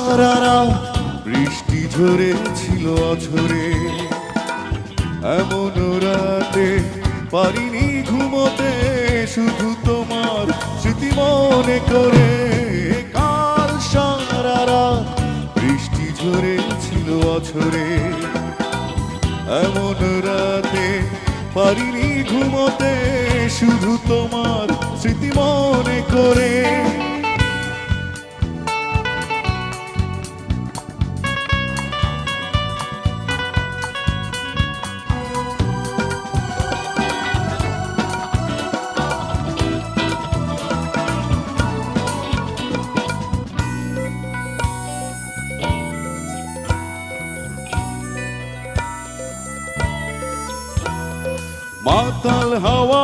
সারা রাত বৃষ্টি ঝরেছিল অঝরে, এমন রাতে পারিনি ঘুমোতে, শুধু তোমার স্মৃতি মনে করে। কাল সারা রাত বৃষ্টি ঝরেছিল অঝরে, এমন রাতে পারিনি ঘুমোতে, শুধু তোমার স্মৃতি মনে করে। মাতাল হাওয়া